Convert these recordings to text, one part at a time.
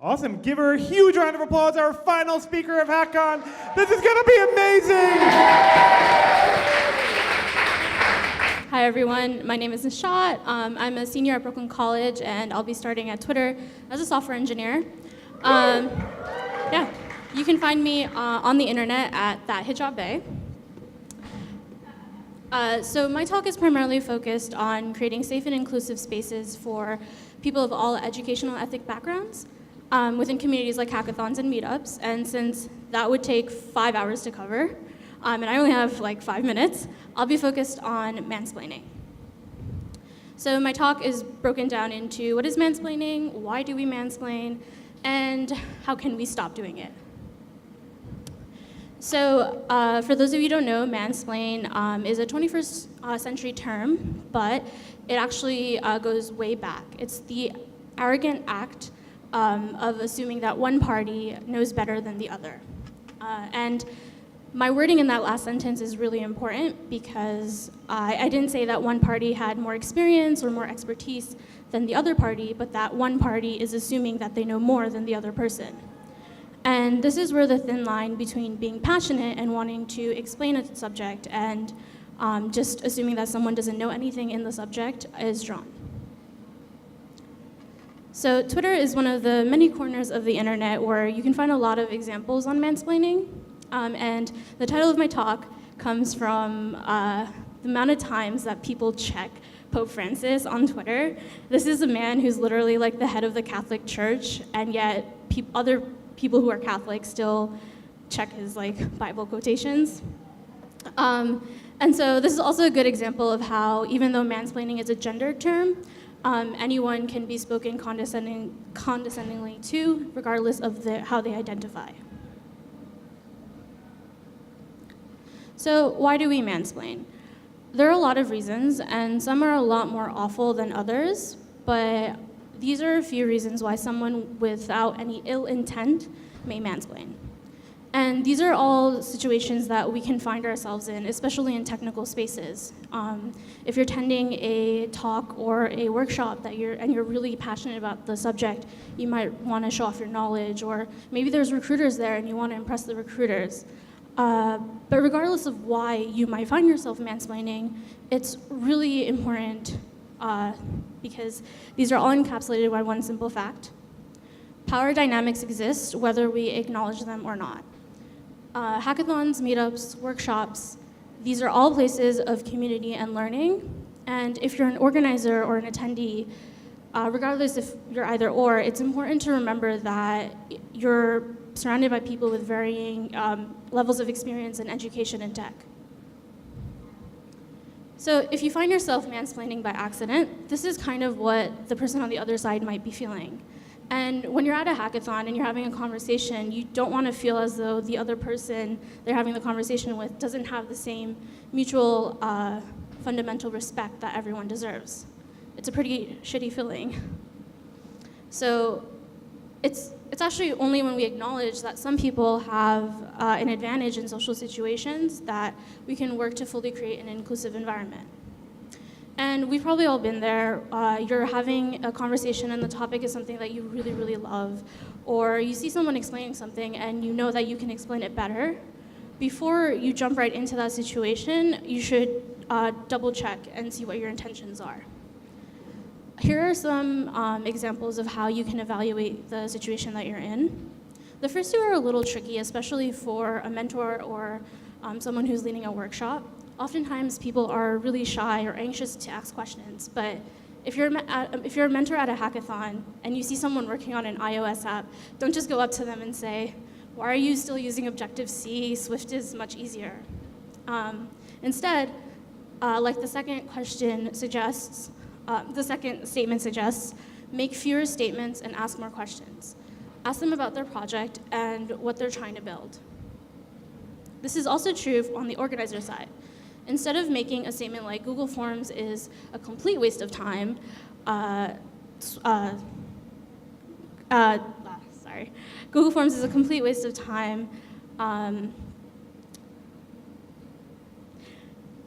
Awesome. Give her a huge round of applause, our final speaker of Hackcon. This is going to be amazing. Hi, everyone. My name is Nishat. I'm a senior at Brooklyn College, and I'll be starting at Twitter as a software engineer. Yeah, you can find me on the internet at thathijab. So my talk is primarily focused on creating safe and inclusive spaces for people of all educational ethic backgrounds within communities like hackathons and meetups. And since that would take 5 hours to cover, and I only have like 5 minutes, I'll be focused on mansplaining. So my talk is broken down into what is mansplaining, why do we mansplain, and how can we stop doing it. So for those of you who don't know, mansplain is a 21st century term, but it actually goes way back. It's the arrogant act of assuming that one party knows better than the other. And my wording in that last sentence is really important because I didn't say that one party had more experience or more expertise than the other party, but that one party is assuming that they know more than the other person. And this is where the thin line between being passionate and wanting to explain a subject and just assuming that someone doesn't know anything in the subject is drawn. So Twitter is one of the many corners of the internet where you can find a lot of examples on mansplaining. And the title of my talk comes from the amount of times that people check Pope Francis on Twitter. This is a man who's literally like the head of the Catholic Church, and yet other people who are Catholic still check his like Bible quotations. And so this is also a good example of how, even though mansplaining is a gendered term, anyone can be spoken condescendingly to, regardless of how they identify. So why do we mansplain? There are a lot of reasons, and some are a lot more awful than others, but these are a few reasons why someone without any ill intent may mansplain. And these are all situations that we can find ourselves in, especially in technical spaces. If you're attending a talk or a workshop and you're really passionate about the subject, you might want to show off your knowledge, or maybe there's recruiters there and you want to impress the recruiters. But regardless of why you might find yourself mansplaining, it's really important because these are all encapsulated by one simple fact. Power dynamics exist whether we acknowledge them or not. Hackathons, meetups, workshops, these are all places of community and learning. And if you're an organizer or an attendee, regardless if you're either or, it's important to remember that you're surrounded by people with varying levels of experience and education in tech. So if you find yourself mansplaining by accident, this is kind of what the person on the other side might be feeling. And when you're at a hackathon and you're having a conversation, you don't want to feel as though the other person they're having the conversation with doesn't have the same mutual fundamental respect that everyone deserves. It's a pretty shitty feeling. So it's actually only when we acknowledge that some people have an advantage in social situations that we can work to fully create an inclusive environment. And we've probably all been there. You're having a conversation and the topic is something that you really, really love, or you see someone explaining something and you know that you can explain it better. Before you jump right into that situation, you should double check and see what your intentions are. Here are some examples of how you can evaluate the situation that you're in. The first two are a little tricky, especially for a mentor or someone who's leading a workshop. Oftentimes, people are really shy or anxious to ask questions, but if you're a mentor at a hackathon and you see someone working on an iOS app, don't just go up to them and say, "Why are you still using Objective-C? Swift is much easier." Instead, like the second statement suggests, make fewer statements and ask more questions. Ask them about their project and what they're trying to build. This is also true on the organizer side. Instead of making a statement like Google Forms is a complete waste of time, Google Forms is a complete waste of time,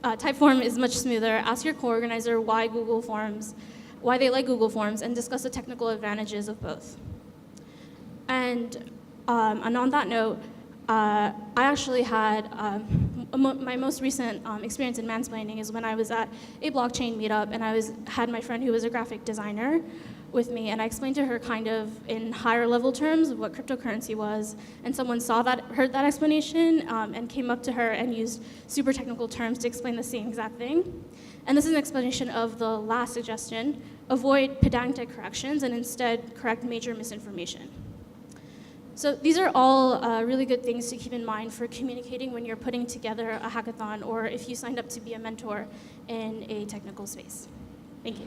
Typeform is much smoother. Ask your co-organizer why they like Google Forms, and discuss the technical advantages of both. And on that note, I actually had my most recent experience in mansplaining is when I was at a blockchain meetup, and I had my friend who was a graphic designer with me, and I explained to her kind of in higher level terms what cryptocurrency was, and someone heard that explanation, and came up to her and used super technical terms to explain the same exact thing. And this is an explanation of the last suggestion: avoid pedantic corrections and instead correct major misinformation. So these are all really good things to keep in mind for communicating when you're putting together a hackathon, or if you signed up to be a mentor in a technical space. Thank you.